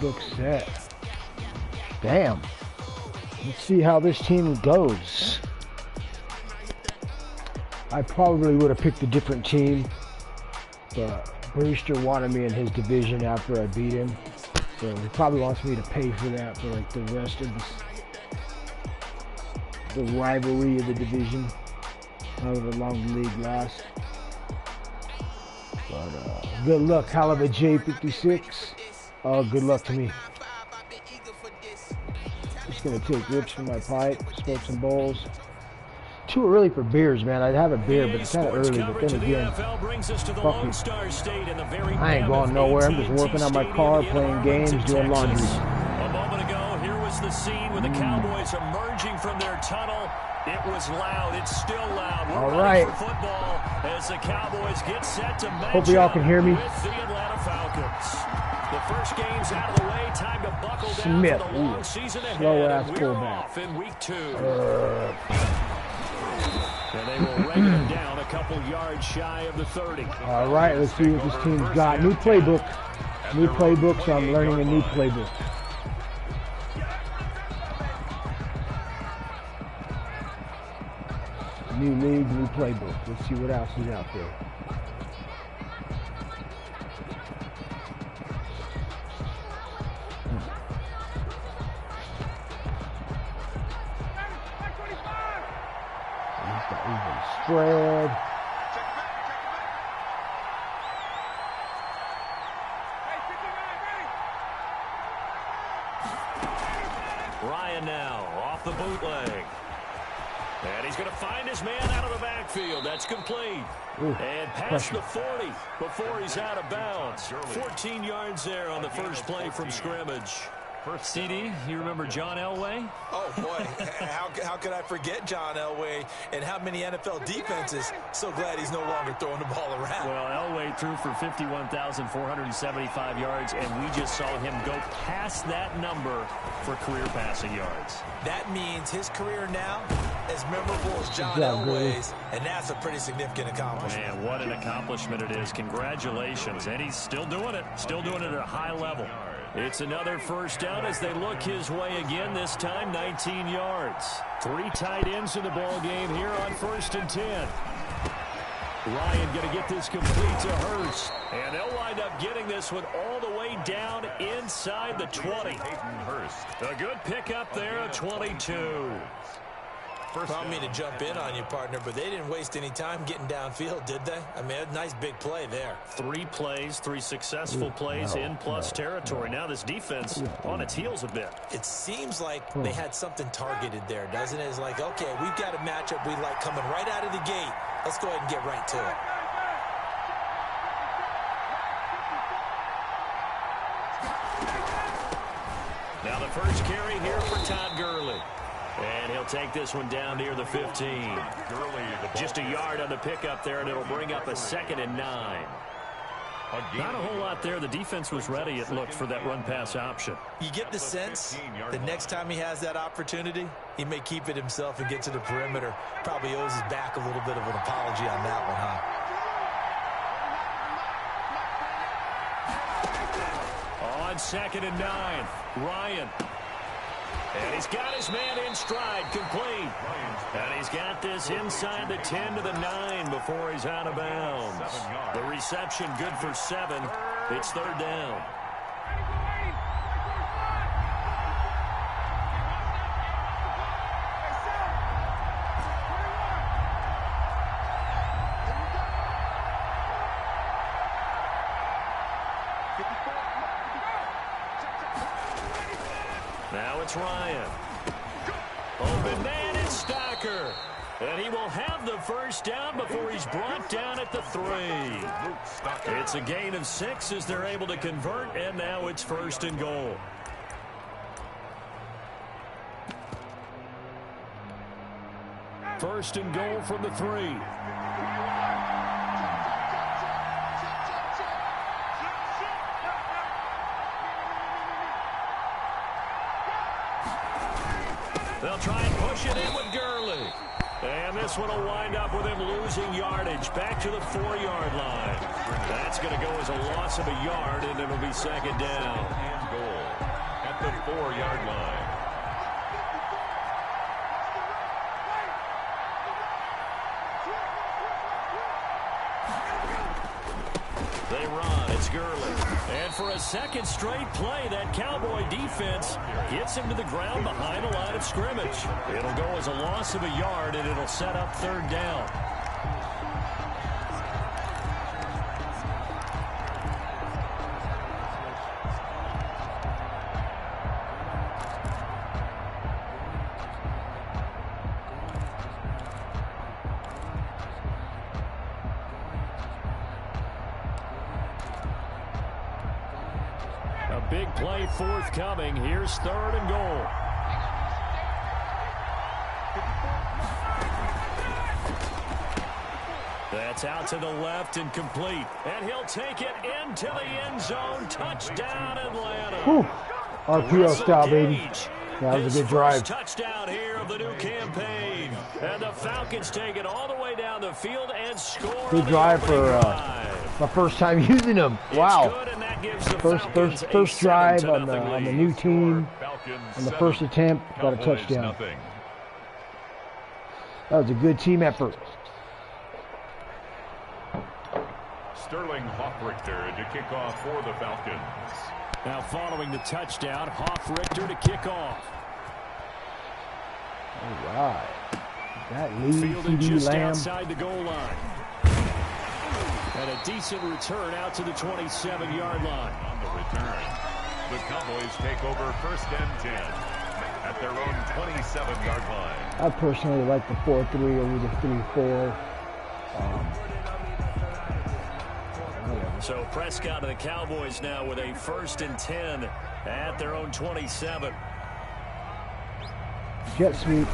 Look set. Damn. Let's see how this team goes. I probably would have picked a different team, but Brewster wanted me in his division after I beat him. So he probably wants me to pay for that for like the rest of the rivalry of the division, however long the league lasts. But good luck, Caliber J56. Good luck to me. Just gonna take rips from my pipe, smoke some bowls. Too early for beers, man. I'd have a beer, but it's kind of early. But then again, fuck it. I ain't going nowhere. I'm just working on my car, playing games, doing laundry. A moment ago, here was the scene with the Cowboys emerging from their tunnel. It was loud. It's still loud. All right. Football as the Cowboys get set to match Hope y'all can hear me. with the Atlanta Falcons. The first game's out of the way. Time to buckle down Smith, for the long season ahead. slow-ass We're fullback. off in week 2. And they will run him down a couple yards shy of the 30. All right, let's see what this team's got. New playbook. New playbook, so I'm learning a new playbook. New league, new playbook. Let's see what else is out there. Spread. Ryan now off the bootleg. And he's going to find his man out of the backfield. That's complete. Ooh, and past the 40 before he's out of bounds. 14 yards there on the first play from scrimmage. CD, you remember John Elway? Oh, boy. How could I forget John Elway and how many NFL defenses? So glad he's no longer throwing the ball around. Well, Elway threw for 51,475 yards, and we just saw him go past that number for career passing yards. That means his career now as memorable as John Elway's, and that's a pretty significant accomplishment. Man, what an accomplishment it is. Congratulations. And he's still doing it. Still doing it at a high level. It's another first down as they look his way again, this time 19 yards. 3 tight ends in the ball game here on 1st and 10. Ryan going to get this complete to Hurst. And they'll wind up getting this one all the way down inside the 20. A good pickup there at 22. I don't mean to jump in on you, partner, but they didn't waste any time getting downfield, did they? I mean, a nice big play there. 3 plays, 3 successful plays in plus territory. Now this defense on its heels a bit. It seems like they had something targeted there, doesn't it? It's like, okay, we've got a matchup we like coming right out of the gate. Let's go ahead and get right to it. Now the first carry here for Todd Gurley. And he'll take this one down near the 15. Just a yard on the pickup there, and it'll bring up a 2nd and 9. Not a whole lot there. The defense was ready, it looked, for that run-pass option. You get the sense the next time he has that opportunity, he may keep it himself and get to the perimeter. Probably owes his back a little bit of an apology on that one, huh? On 2nd and 9, Ryan. And he's got his man in stride, complete. And he's got this inside the 10 to the 9 before he's out of bounds. The reception good for 7. It's 3rd down. Now it's Ryan. Open man, it's Stacker. And he will have the first down before he's brought down at the 3. It's a gain of 6 as they're able to convert, and now it's 1st and goal. First and goal from the 3. They'll try and push it in with Gurley. And this one will wind up with him losing yardage back to the 4-yard line. That's going to go as a loss of a yard, and it'll be 2nd down. 24-yard line. They run. It's Gurley. And for a second straight play, that Cowboy defense gets him to the ground behind the line of scrimmage. It'll go as a loss of a yard, and it'll set up 3rd down. Big play forthcoming. Here's 3rd and goal. That's out to the left and complete. And he'll take it into the end zone. Touchdown, Atlanta. Whew. RPO style, baby. Yeah, that was a good drive. Touchdown here of the new campaign. And the Falcons take it all the way down the field and score. Good drive for my first time using them. Wow. First drive on the new team. On the first attempt, got a touchdown. That was a good team effort. Sterling Hoffrichter to kick off for the Falcons. Now following the touchdown, Hoffrichter to kick off. All right. That lead Fielded CD just Lamb. outside the goal line. And a decent return out to the 27-yard line. On the return, the Cowboys take over 1st and 10 at their own 27-yard line. I personally like the 4-3 over the 3-4. So Prescott and the Cowboys now with a 1st and 10 at their own 27. Jet sweep.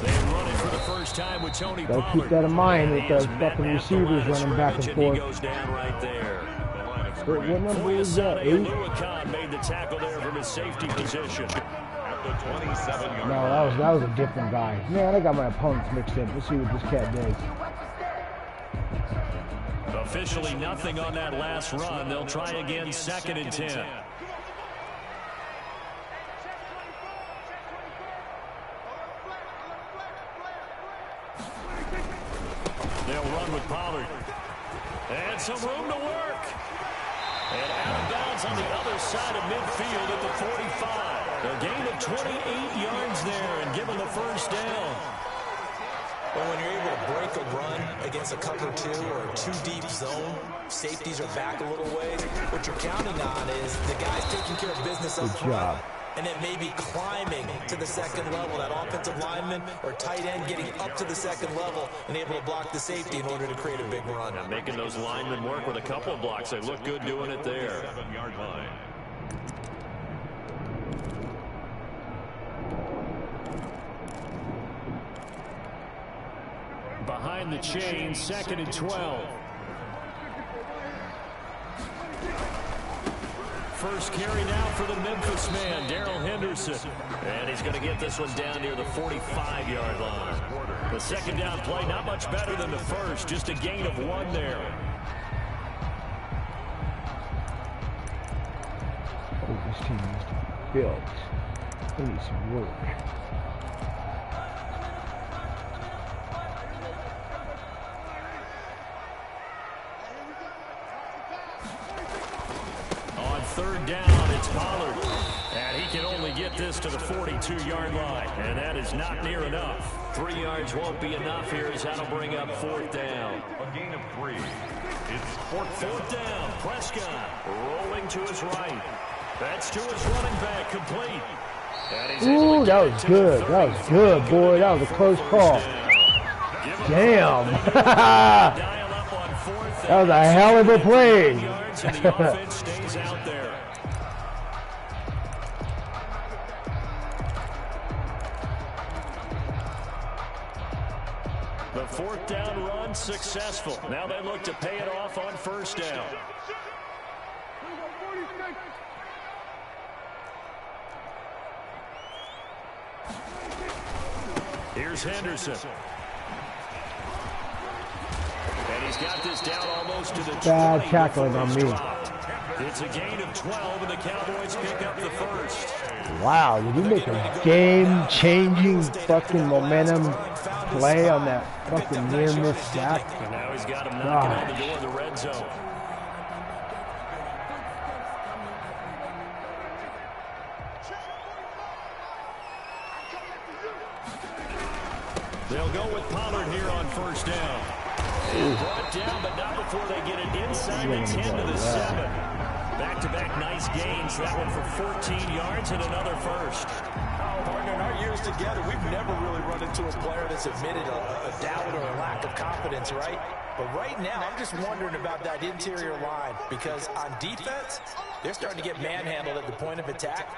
They run it for the first time with Tony Pollard. Gotta keep that in mind with those fucking receivers running back and forth. He goes down right there. What number is that? 8? Made the tackle there from his safety position. At the 27-yard No, that was a different guy. Man, I got my opponents mixed up. Let's see what this cat does. Officially nothing on that last run. They'll try again 2nd and 10. They'll run with Pollard. And some room to work. And out of bounds on the other side of midfield at the 45. A gain of 28 yards there and give them the 1st down. Well, when you're able to break a run against a cover 2 or a 2-deep zone, safeties are back a little ways. What you're counting on is the guys taking care of business up front, and then maybe climbing to the 2nd level. That offensive lineman or tight end getting up to the 2nd level and able to block the safety in order to create a big run. Now making those linemen work with a couple of blocks. They look good doing it there. 7-yard line. Behind the chain, 2nd and 12. First carry now for the Memphis man, Darrell Henderson. And he's going to get this one down near the 45-yard line. The 2nd down play, not much better than the first, just a gain of 1 there. Oh, this team needs to be built. They need some work. On 3rd down, it's Pollard. And he can only get this to the 42-yard line. And that is not near enough. 3 yards won't be enough here as that'll bring up 4th down. A gain of 3. It's 4th down. Prescott rolling to his right. That's to his running back, complete. Ooh, that was good. That was good, boy. That was a close call. Damn. That was a hell of a play. The offense stays out there. The 4th down run successful. Now they look to pay it off on 1st down. Here's Henderson. And he's got this down almost to the 20. Bad tackling on me. It's a gain of 12, and the Cowboys pick up the 1st. Wow, did he make a game-changing fucking momentum play on that fucking near-miss sack? And now he's got him knocking on the door of the red zone. They'll go with Pollard here on first down. Brought down, but not before they get it inside the 10 to the 7. Back-to-back nice gains. That one for 14 yards and another first. Partner, in our years together, we've never really run into a player that's admitted a doubt or a lack of confidence, right? But right now, I'm just wondering about that interior line because on defense, they're starting to get manhandled at the point of attack.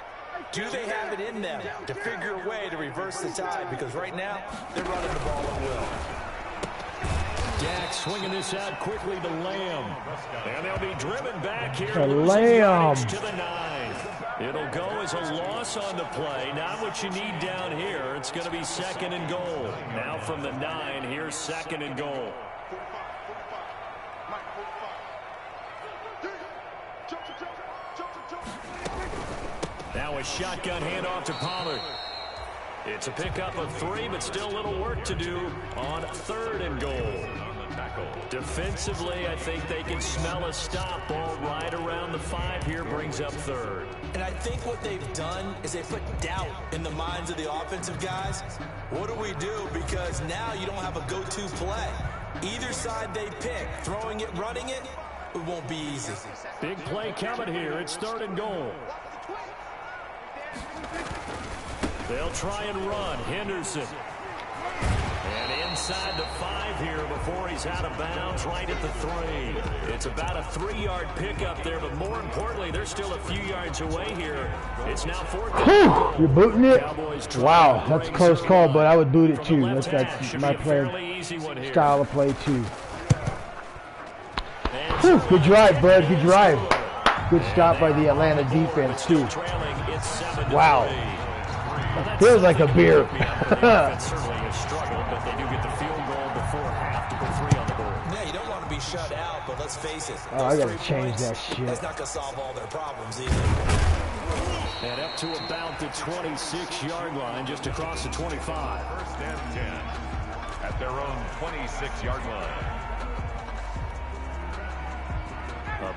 Do they have it in them to figure a way to reverse the tide? Because right now, they're running the ball at will. Dak swinging this out quickly to Lamb. And they'll be driven back here. To Lamb. To the 9. It'll go as a loss on the play. Not what you need down here. It's going to be second and goal. Now from the 9, here's second and goal. Now a shotgun handoff to Pollard. It's a pickup of 3, but still a little work to do on third and goal. Defensively, I think they can smell a stop. Ball right around the 5 here, brings up third. And I think what they've done is they put doubt in the minds of the offensive guys. What do we do? Because now you don't have a go-to play. Either side they pick, throwing it, running it, it won't be easy. Big play coming here. It's third and goal. They'll try and run. Henderson. And inside the 5 here before he's out of bounds, right at the 3. It's about a 3-yard pickup there, but more importantly, they're still a few yards away here. It's now 4th. You're booting it? Wow, that's a close call, but I would boot it too. That's my style of play too. Good drive, bud. Good drive. Good stop by the Atlanta defense too. Wow. Feels like a beer. Certainly a struggle, but they do get the field goal before half to put 3 on the board. Yeah, you don't want to be shut out, but let's face it. Oh, I gotta change that shit. That's not gonna solve all their problems either. And up to about the 26-yard line, just across the 25. First and 10 at their own 26-yard line.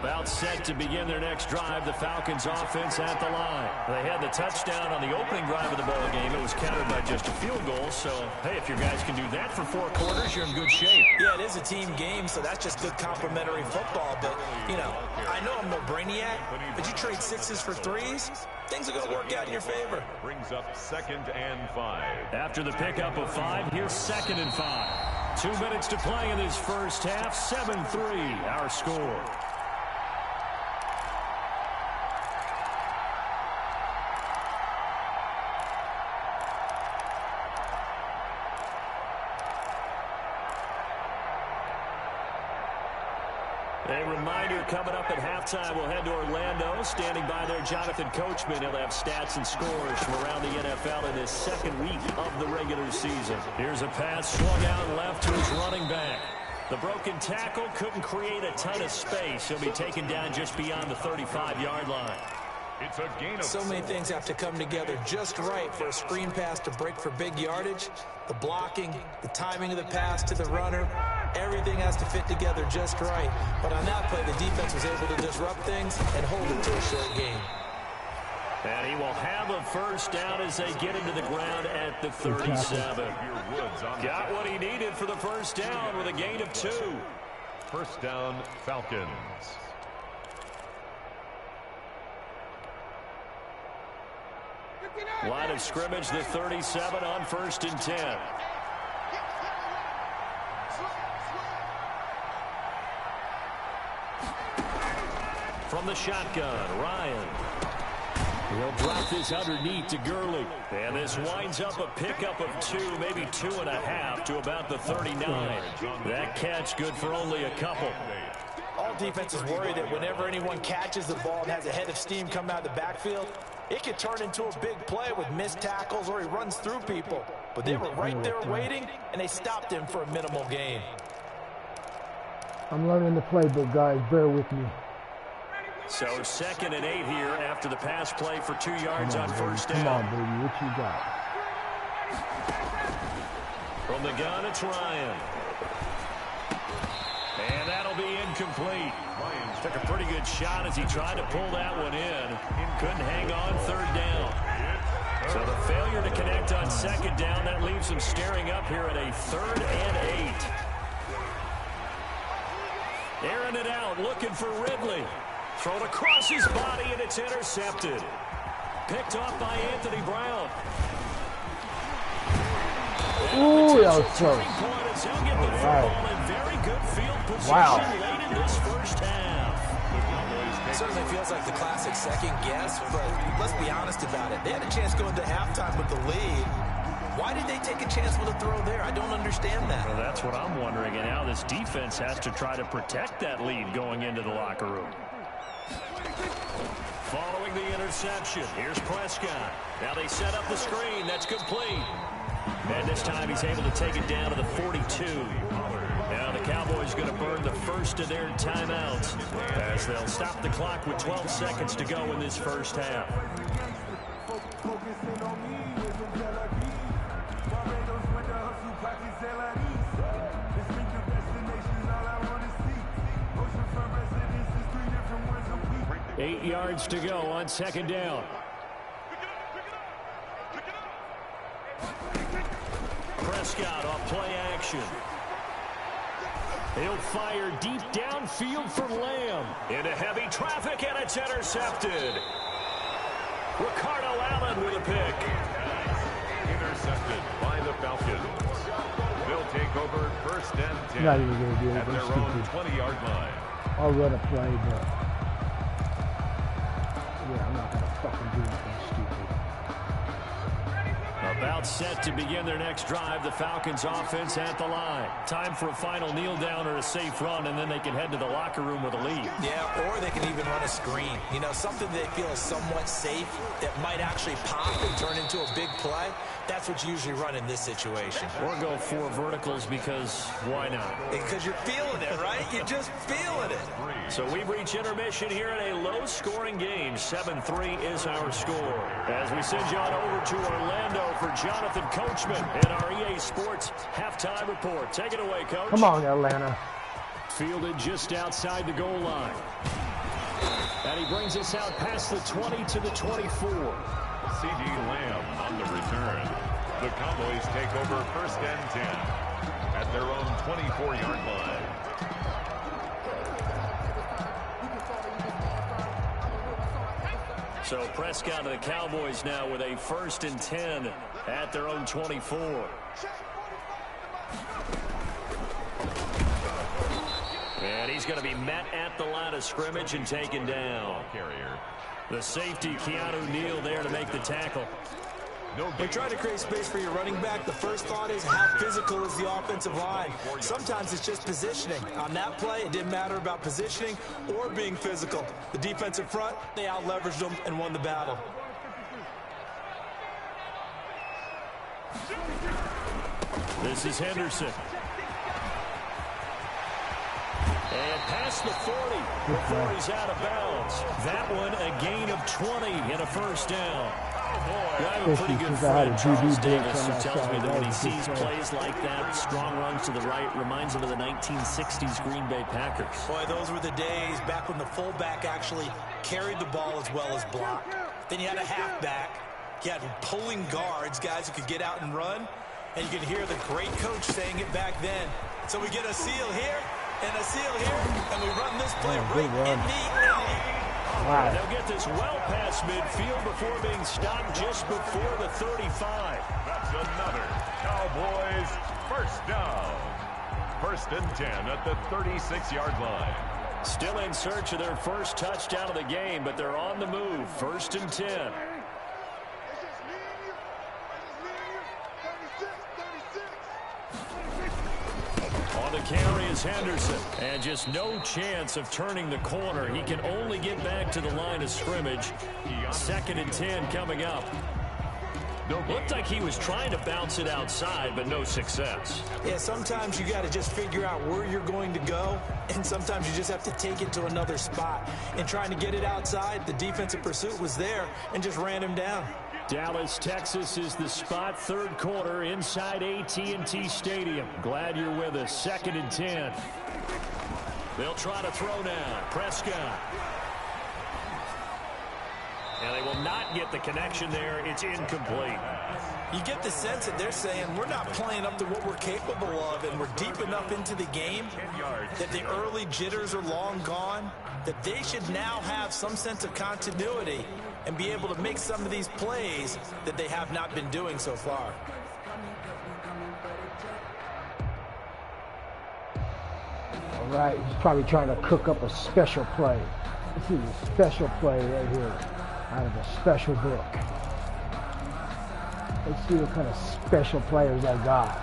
About set to begin their next drive, the Falcons offense at the line. They had the touchdown on the opening drive of the ball game. It was countered by just a field goal. So, hey, if your guys can do that for 4 quarters, you're in good shape. Yeah, it is a team game, so that's just good complimentary football. But, you know, I know I'm no brainiac, but you trade 6s for 3s, things are going to work out in your favor. Brings up 2nd and 5. After the pickup of 5, here's 2nd and 5. 2 minutes to play in this first half. 7-3, our score. A reminder coming up at halftime, we'll head to Orlando. Standing by there, Jonathan Coachman. He'll have stats and scores from around the NFL in this second week of the regular season. Here's a pass swung out left to his running back. The broken tackle couldn't create a ton of space. He'll be taken down just beyond the 35-yard line. It's a gain of so many things have to come together just right for a screen pass to break for big yardage. The blocking, the timing of the pass to the runner, everything has to fit together just right. But on that play, the defense was able to disrupt things and hold it to a short game. And he will have a first down as they get into the ground at the 37. Got what he needed for the first down with a gain of 2. First down, Falcons. Line of scrimmage, the 37 on 1st and 10. From the shotgun, Ryan. He'll drop this underneath to Gurley. And this winds up a pickup of 2, maybe 2.5 to about the 39. That catch good for only a couple. All defenses worry that whenever anyone catches the ball and has a head of steam come out of the backfield, it could turn into a big play with missed tackles or he runs through people. But they were right there waiting, and they stopped him for a minimal gain. I'm learning the playbook, guys. Bear with me. So 2nd and 8 here after the pass play for 2 yards on first down. Come on, baby. What you got? From the gun, it's Ryan. And that'll be incomplete. Took a pretty good shot as he tried to pull that one in. Couldn't hang on 3rd down. So the failure to connect on 2nd down, that leaves him staring up here at a 3rd and 8. Airing it out, looking for Ridley. Thrown across his body, and it's intercepted. Picked off by Anthony Brown. Ooh, that was close. He'll get the football in very good field position late in this first half. It certainly feels like the classic second guess, but let's be honest about it. They had a chance going to halftime with the lead. Why did they take a chance with a throw there? I don't understand that. Well, that's what I'm wondering, and now this defense has to try to protect that lead going into the locker room. Following the interception, here's Prescott. Now they set up the screen. That's complete. And this time he's able to take it down to the 42. Now the Cowboys going to burn the first of their timeouts as they'll stop the clock with 12 seconds to go in this first half. Eight yards to go on 2nd down. Prescott off play action. He'll fire deep downfield for Lamb. Into heavy traffic, and it's intercepted. Ricardo Allen with a pick. Intercepted by the Falcons. They'll take over 1st and 10 Not even gonna do at their own 20-yard line. I'll run a play, but yeah, I'm not gonna fucking do anything stupid. About set to begin their next drive, the Falcons offense at the line. Time for a final kneel down or a safe run, and then they can head to the locker room with a lead. Yeah, or they can even run a screen. You know, something they feel is somewhat safe that might actually pop and turn into a big play. That's what you usually run in this situation. Or go 4 verticals because why not? Because you're feeling it, right? You're just feeling it. So we've reached intermission here in a low-scoring game. 7-3 is our score. As we send you on over to Orlando for Jonathan Coachman in our EA Sports halftime report. Take it away, Coach. Come on, Atlanta. Fielded just outside the goal line. And he brings us out past the 20 to the 24. C.D. Lamb on the return. The Cowboys take over 1st and 10 at their own 24-yard line. So Prescott to the Cowboys now with a 1st and 10 at their own 24. And he's going to be met at the line of scrimmage and taken down. Carrier. The safety, Keanu Neal, there to make the tackle. When trying to create space for your running back, the first thought is how physical is the offensive line. Sometimes it's just positioning. On that play, it didn't matter about positioning or being physical. The defensive front, they out-leveraged them and won the battle. This is Henderson. And past the 40 before he's out of bounds. That one a gain of 20 and a 1st down. I have a pretty good friend, Charles Davis, who tells me that when he sees plays like that, strong runs to the right, reminds him of the 1960s Green Bay Packers. Boy, those were the days back when the fullback actually carried the ball as well as blocked. Then you had a halfback. You had pulling guards, guys who could get out and run. And you could hear the great coach saying it back then. So we get a seal here and a seal here, and we run this play right in the alley. Wow. They'll get this well past midfield before being stopped just before the 35. That's another Cowboys 1st down. 1st and 10 at the 36-yard line. Still in search of their first touchdown of the game, but they're on the move. 1st and 10. On the carry is Henderson. And just no chance of turning the corner. He can only get back to the line of scrimmage. 2nd and 10 coming up. Looked like he was trying to bounce it outside, but no success. Yeah, sometimes you got to just figure out where you're going to go, and sometimes you just have to take it to another spot. And trying to get it outside, the defensive pursuit was there and just ran him down. Dallas, Texas is the spot, third quarter inside AT&T Stadium. Glad you're with us. 2nd and 10. They'll try to throw now. Prescott. And they will not get the connection there. It's incomplete. You get the sense that they're saying we're not playing up to what we're capable of, and we're deep enough into the game that the early jitters are long gone, that they should now have some sense of continuity and be able to make some of these plays that they have not been doing so far. All right, he's probably trying to cook up a special play. This is a special play right here out of a special book. Let's see what kind of special players I got.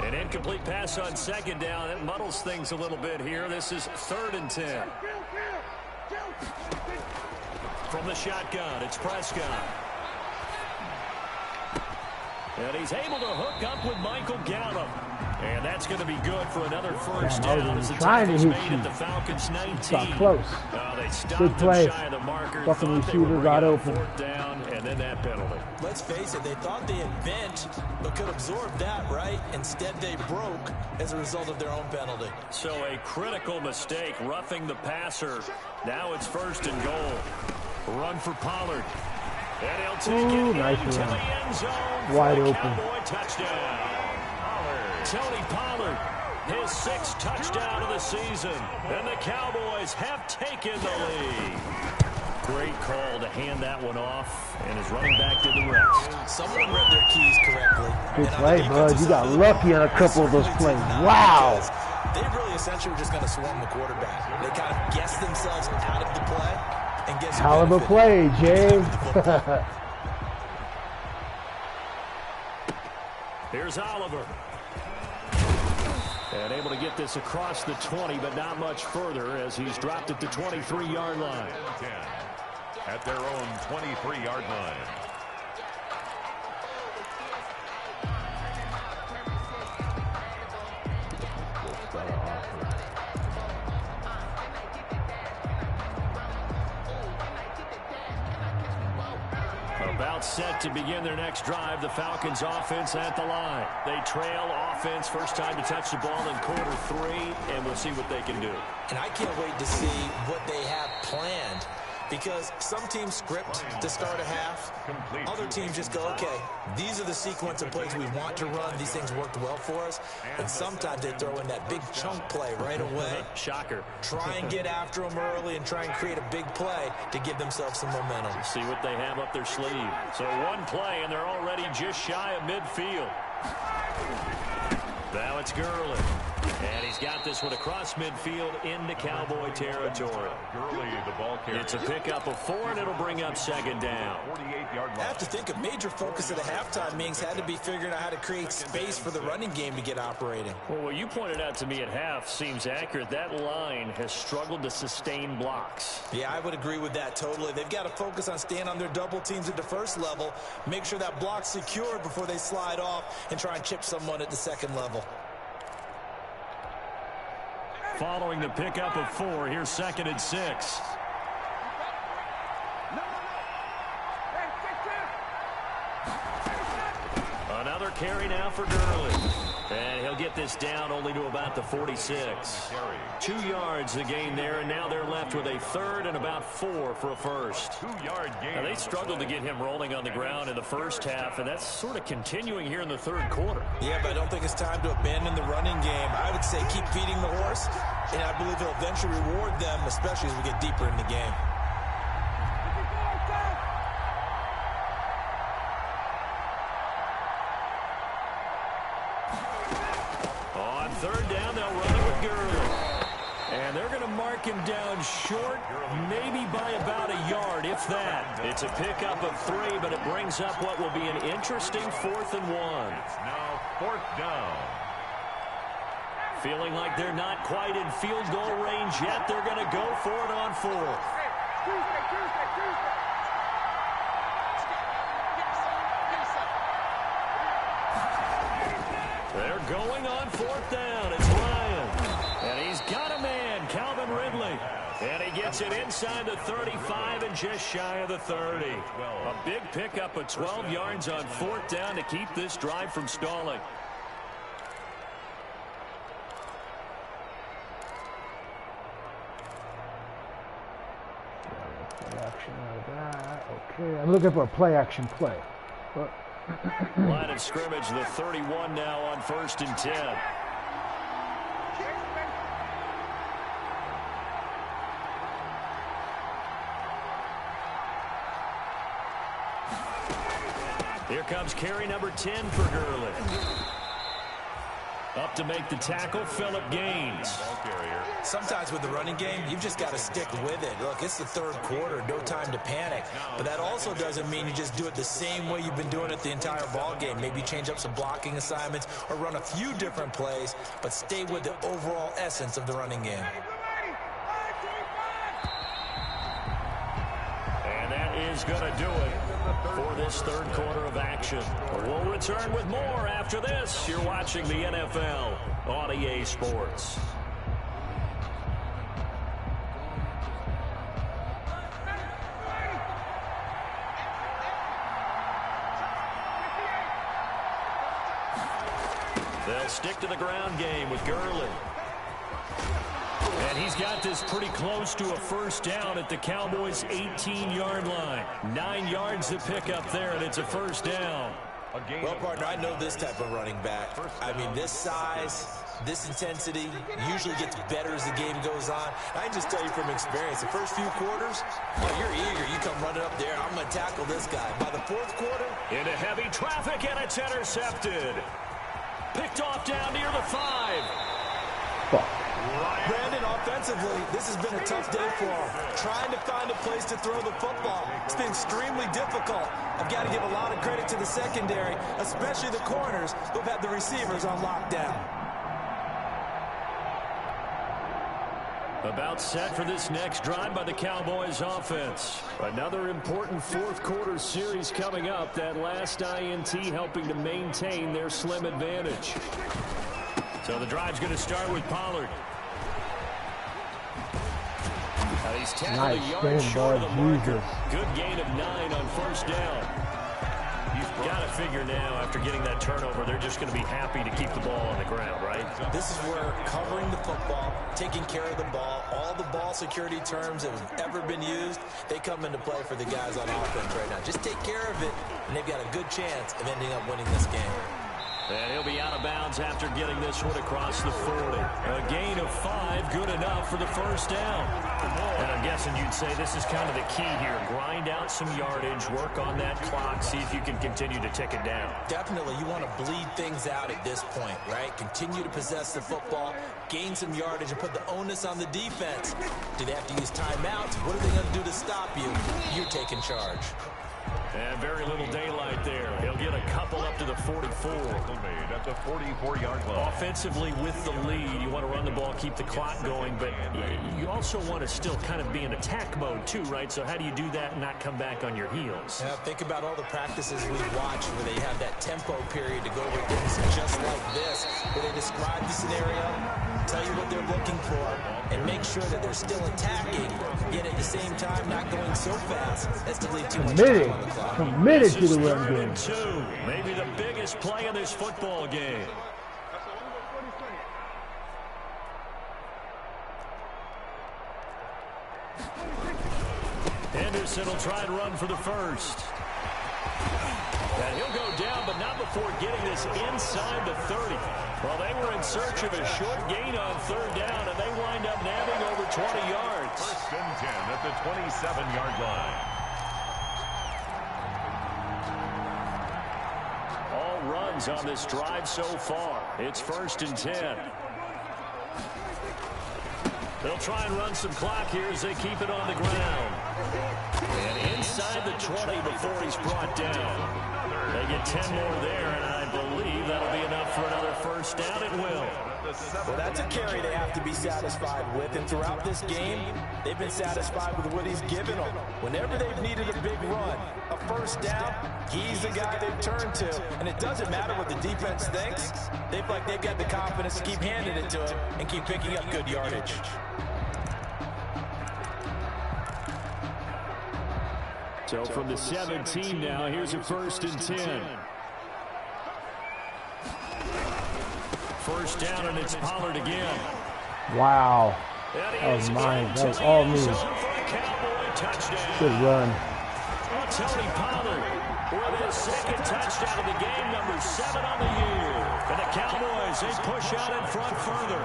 An incomplete pass on 2nd down. It muddles things a little bit here. This is 3rd and 10. From the shotgun, it's Prescott. And he's able to hook up with Michael Gallup. And that's going to be good for another first down as the tackle's made at the Falcons 19. Got close. They stopped Good play. them shy of the marker. Fucking Thought they were receiver got bringing up open. 4th down, and then that penalty. Let's face it, they thought they had bent but could absorb that, right? Instead, they broke as a result of their own penalty. So a critical mistake, roughing the passer. Now it's 1st and goal. Run for Pollard. And he'll take it nice into run. the end zone. Wide for a open. Cowboy touchdown. Tony Pollard, his 6th touchdown of the season. And the Cowboys have taken the lead. Great call to hand that one off, and his running back did the rest. Someone read their keys correctly. Good play, bud. You got lucky on a couple of those plays. Wow. They really essentially were just going to swarm the quarterback. They kind of guessed themselves out of the play and get some Hell of a benefit. play, Jay. Here's Oliver. And able to get this across the 20, but not much further as he's dropped at the 23-yard line. 10 at their own 23-yard line. About set to begin their next drive. The Falcons offense at the line. They trail offense. First time to touch the ball in quarter 3, and we'll see what they can do. And I can't wait to see what they have planned, because some teams script to start a half. Other teams just go, okay, these are the sequence of plays we want to run. These things worked well for us. And sometimes they throw in that big chunk play right away. Shocker. Try and get after them early and try and create a big play to give themselves some momentum. See what they have up their sleeve. So one play, and they're already just shy of midfield. Now it's Gurley. And he's got this one across midfield into Cowboy territory. Gurley, the ball carrier. It's a pickup of 4, and it'll bring up 2nd down. 48-yard I line. have to think a major focus of the halftime meetings had to be figuring out how to create space for the running game to get operating. Well, what you pointed out to me at half seems accurate. That line has struggled to sustain blocks. Yeah, I would agree with that totally. They've got to focus on staying on their double teams at the first level, make sure that block's secure before they slide off and try and chip someone at the second level. Following the pickup of 4, here's 2nd and 6. Another carry now for Gurley. And he'll get this down only to about the 46. 2 yards the gain there, and now they're left with a 3rd and about 4 for a first. 2-yard gain. Now, they struggled to get him rolling on the ground in the first half, and that's sort of continuing here in the 3rd quarter. Yeah, but I don't think it's time to abandon the running game. I would say keep feeding the horse, and I believe he'll eventually reward them, especially as we get deeper in the game. On 3rd down, they'll run it with Gurley. And they're going to mark him down short, maybe by about a yard, if that. It's a pickup of 3, but it brings up what will be an interesting 4th and 1. It's now 4th down. Feeling like they're not quite in field goal range yet, they're going to go for it on 4th. Going on 4th down. It's Ryan. And he's got a man, Calvin Ridley. And he gets it inside the 35 and just shy of the 30. A big pickup of 12 yards on 4th down to keep this drive from stalling. Play action out of that. Okay, I'm looking for a play action play. But line of scrimmage, the 31 now on 1st and 10. Here comes carry number 10 for Gurley. Up to make the tackle, Phillip Gaines. Sometimes with the running game, you've just got to stick with it. Look, it's the 3rd quarter, no time to panic. But that also doesn't mean you just do it the same way you've been doing it the entire ball game. Maybe change up some blocking assignments or run a few different plays, but stay with the overall essence of the running game. And that is going to do it for this 3rd quarter of action. We'll return with more after this. You're watching the NFL on EA Sports. They'll stick to the ground game with Gurley. And he's got this pretty close to a 1st down at the Cowboys' 18-yard line. 9 yards to pick up there, and it's a 1st down. Well, partner, I know this type of running back. I mean, this size, this intensity usually gets better as the game goes on. I can just tell you from experience, the first few quarters, oh, you're eager. You come running up there, I'm going to tackle this guy. By the 4th quarter, into heavy traffic, and it's intercepted. Picked off down near the 5. fuck. Brandon, offensively, this has been a tough day for him. Trying to find a place to throw the football. It's been extremely difficult. I've got to give a lot of credit to the secondary, especially the corners who've had the receivers on lockdown. About set for this next drive by the Cowboys offense. Another important 4th quarter series coming up. That last INT helping to maintain their slim advantage. So the drive's going to start with Pollard. He's tackled a yard short of the marker. Good gain of 9 on 1st down. You've got to figure now, after getting that turnover, they're just going to be happy to keep the ball on the ground, right? This is where covering the football, taking care of the ball, all the ball security terms that have ever been used, they come into play for the guys on offense right now. Just take care of it, and they've got a good chance of ending up winning this game. And he'll be out of bounds after getting this one across the 40. A gain of 5, good enough for the 1st down. And I'm guessing you'd say this is kind of the key here. Grind out some yardage, work on that clock, see if you can continue to tick it down. Definitely, you want to bleed things out at this point, right? Continue to possess the football, gain some yardage, and put the onus on the defense. Do they have to use timeouts? What are they going to do to stop you? You're taking charge. And very little daylight there. He'll get a couple up to the 44. At the 44-yard line. Offensively with the lead, you want to run the ball, keep the clock going, but you also want to still kind of be in attack mode too, right? So how do you do that and not come back on your heels? Yeah, think about all the practices we've watched where they have that tempo period to go over things just like this, where they describe the scenario, tell you what they're looking for, and make sure that they're still attacking, yet at the same time not going so fast as to leave too much time on the clock. Committed to the run game. 2, maybe the biggest play in this football game. Henderson will try and run for the 1st. And he'll go down, but not before getting this inside the 30. Well, they were in search of a short gain on 3rd down, and they wind up nabbing over 20 yards. 1st and 10 at the 27-yard line. All runs on this drive so far. It's 1st and 10. They'll try and run some clock here as they keep it on the ground. And inside the 20 before he's brought down. They get 10 more there, and I believe that'll be enough for another first down. It will. Well, that's a carry they have to be satisfied with, and throughout this game, they've been satisfied with what he's given them. Whenever they've needed a big run, a first down, he's the guy they've turned to, and it doesn't matter what the defense thinks. They feel like they've got the confidence to keep handing it to him and keep picking up good yardage. So from the 17 now, here's a 1st and 10. First down, and it's Pollard again. Wow. That was mine. That was all me. Good run. Tony Pollard with his 2nd touchdown of the game, number 7 on the year. And the Cowboys, they push out in front further.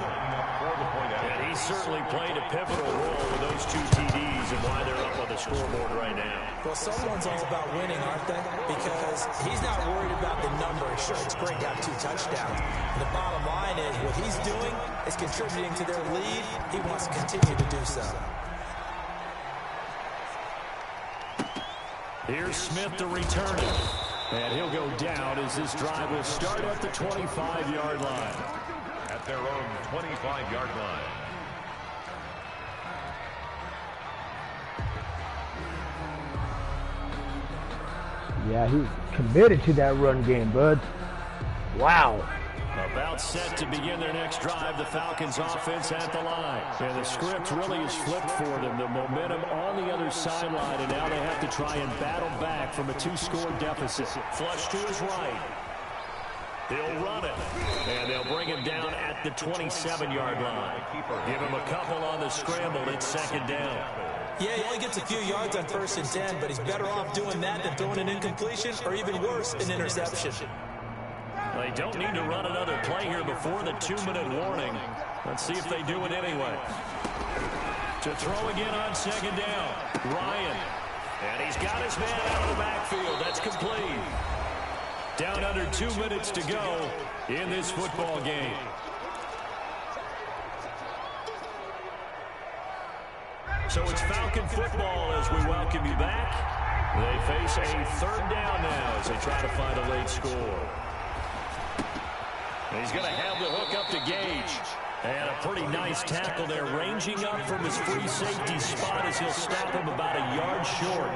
And he certainly played a pivotal role with those 2 TDs and why they're up on the scoreboard right now. Well, someone's all about winning, aren't they? Because he's not worried about the numbers. Sure, it's great to have 2 touchdowns. The bottom line is what he's doing is contributing to their lead. He wants to continue to do so. Here's Smith to return it. And he'll go down as this drive will start at the 25-yard line. At their own 25-yard line. Yeah, he's committed to that run game, bud. Wow. About set to begin their next drive, the Falcons offense at the line. And the script really is flipped for them. The momentum on the other sideline, and now they have to try and battle back from a 2-score deficit. Flush to his right. He'll run it, and they'll bring him down at the 27-yard line. Give him a couple on the scramble. It's 2nd down. Yeah, he only gets a few yards on 1st and 10, but he's better off doing that than throwing an incompletion or even worse, an interception. They don't need to run another play here before the 2-minute warning. Let's see if they do it anyway. To throw again on 2nd down, Ryan. And he's got his man out of the backfield. That's complete. Down under 2 minutes to go in this football game. So it's Falcon football as we welcome you back. They face a 3rd down now as they try to find a late score. And he's going to have the hook up to Gage. And a pretty nice tackle there, ranging up from his free safety spot as he'll stop him about a yard short.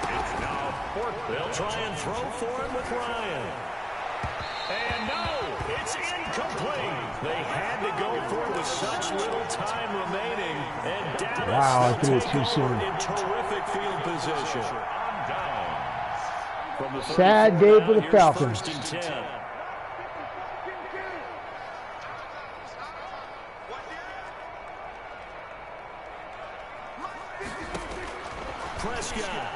It's now 4th. They'll try and throw for him with Ryan. And no, it's incomplete. They had to go for it with such little time remaining. And Dallas wow, I threw it too soon. In terrific field position. From the sad day for the Falcons. 1st and 10. Prescott.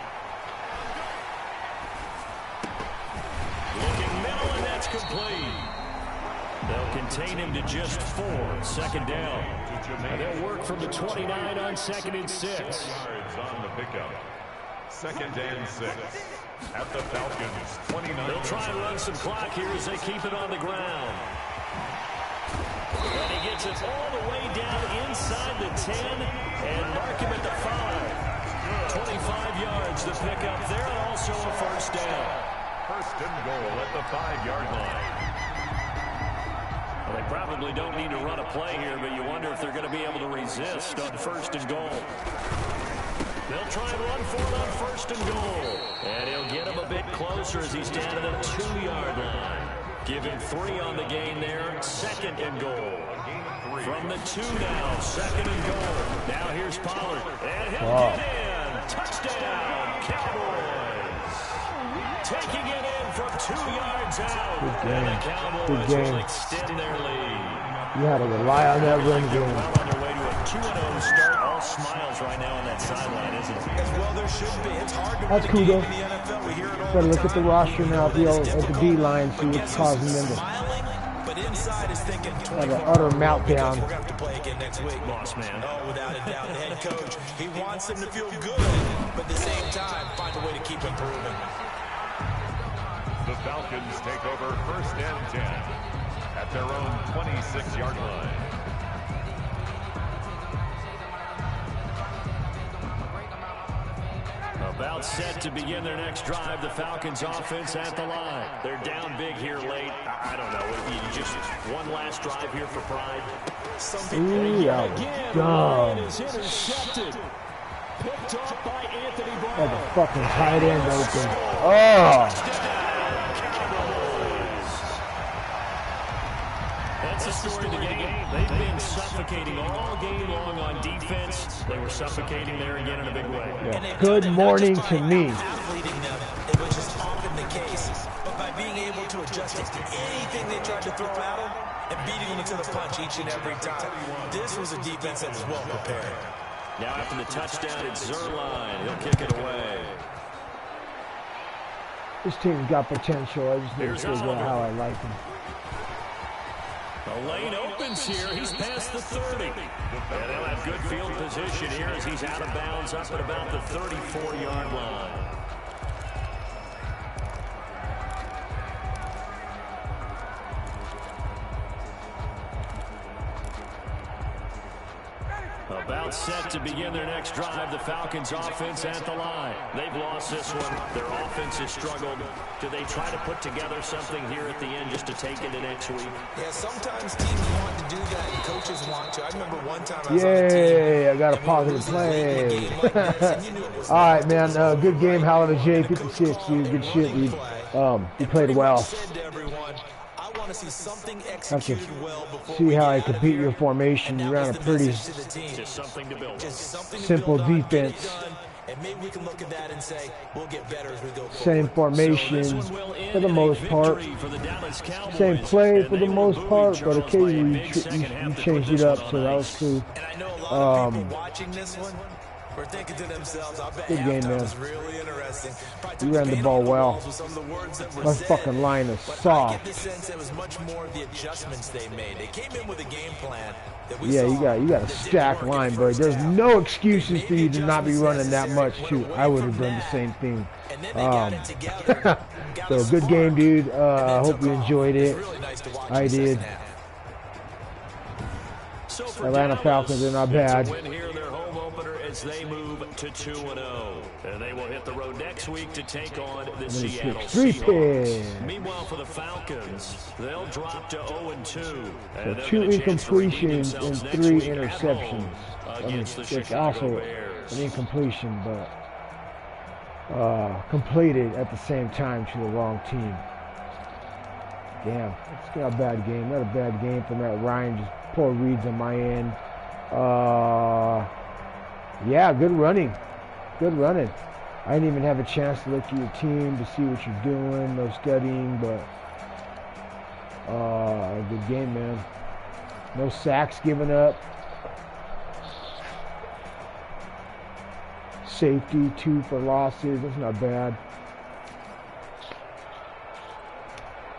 Looking middle, and that's complete. They'll contain him to just 4. 2nd down. And they'll work from the 29 on 2nd and 6. Yards on the pickup. 2nd and 6. At the Falcons, 29. They'll try and run some clock here as they keep it on the ground. And he gets it all the way down inside the 10 and mark him at the 5. 25 yards, the pickup there, and also a 1st down. 1st and goal at the 5-yard line. Well, they probably don't need to run a play here, but you wonder if they're going to be able to resist on 1st and goal. They'll try and run for it on 1st and goal. And he'll get him a bit closer as he's down to the 2-yard line. Give him 3 on the gain there, 2nd and goal. From the 2 now, 2nd and goal. Now here's Pollard, and he'll get in. Touchdown, Cowboys. Taking it in from 2 yards out. Good game. And the Cowboys Good game. will extend their lead. You had to rely on that run game. Well on their way to a 2-0 start. All smiles right now on that sideline, isn't it? As well there should be. It's hard to That's win cool, a though. game in the NFL. We hear it all Gotta the look at the time. roster now at the D-line, see what's causing them to Smiling, but inside is thinking have an utter meltdown. we're going to have to play again next week. Boss man. Oh, without a doubt, the head coach. He wants them to feel good, but at the same time, find a way to keep improving. The Falcons take over 1st and 10 at their own 26-yard line. About set to begin their next drive, the Falcons offense at the line. They're down big here late. I don't know. Just one last drive here for pride. Is intercepted. Picked off by Anthony Brown. Got the fucking tight end open. Oh! That's the story of the game. They've been suffocating all game long on defense. They were suffocating there again in a big way. Yeah. Good morning to me. Which is often the case, but by being able to adjust to anything they tried to throw at them and beating them into the punch each and every time. This was a defense that was well prepared. Now after the touchdown, it's Zerline. He'll kick it away. This team's got potential. I just need to figure out how I like them. The lane opens here. He's past the 30. And they'll have good field position here as he's out of bounds up at about the 34-yard line. About set to begin their next drive, the Falcons offense at the line. They've lost this one. Their offense has struggled. Do they try to put together something here at the end just to take into next week? Yeah, sometimes teams want to do that and coaches want to. I remember one time I was on the team. I got a positive play. All right, man. Good game. Howler J, 56, dude. Good shit, dude. You played well. To see something executed well before see how I could beat your formation. You ran a pretty simple defense. And maybe we can look at that and say we'll get better as we go forward. Same formation for the most part. Same play for the most part, but occasionally you changed it up, so that was cool. And I know a lot of people watching this one were thinking to themselves, I bet halftime was really interesting. You ran the ball well. My fucking line is soft. I get the sense it was much more of the adjustments they made. They came in with a game plan that we saw. You got a stacked line, bro. There's no excuses for you to not be running that much, too. I would have done the same thing. So good game, dude. I hope you enjoyed it. I did. Atlanta Falcons are not bad. They move to 2-0, and they will hit the road next week to take on the Seattle Seahawks. Meanwhile, for the Falcons, they'll drop to 0-2. So 2 incompletions and 3 interceptions. It's also an incompletion, but completed at the same time to the wrong team. Damn, it's not a bad game. Not a bad game for Matt Ryan. Just poor reads on my end. Yeah, good running. Good running. I didn't even have a chance to look at your team to see what you're doing. No studying, but good game, man. No sacks given up. Safety, 2 for losses. That's not bad.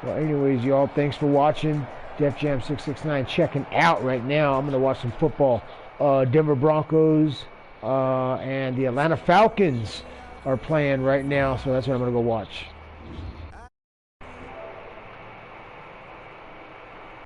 Well, anyways, y'all, thanks for watching. Defjam669 checking out right now. I'm going to watch some football. Denver Broncos and the Atlanta Falcons are playing right now, so that's what I'm going to go watch.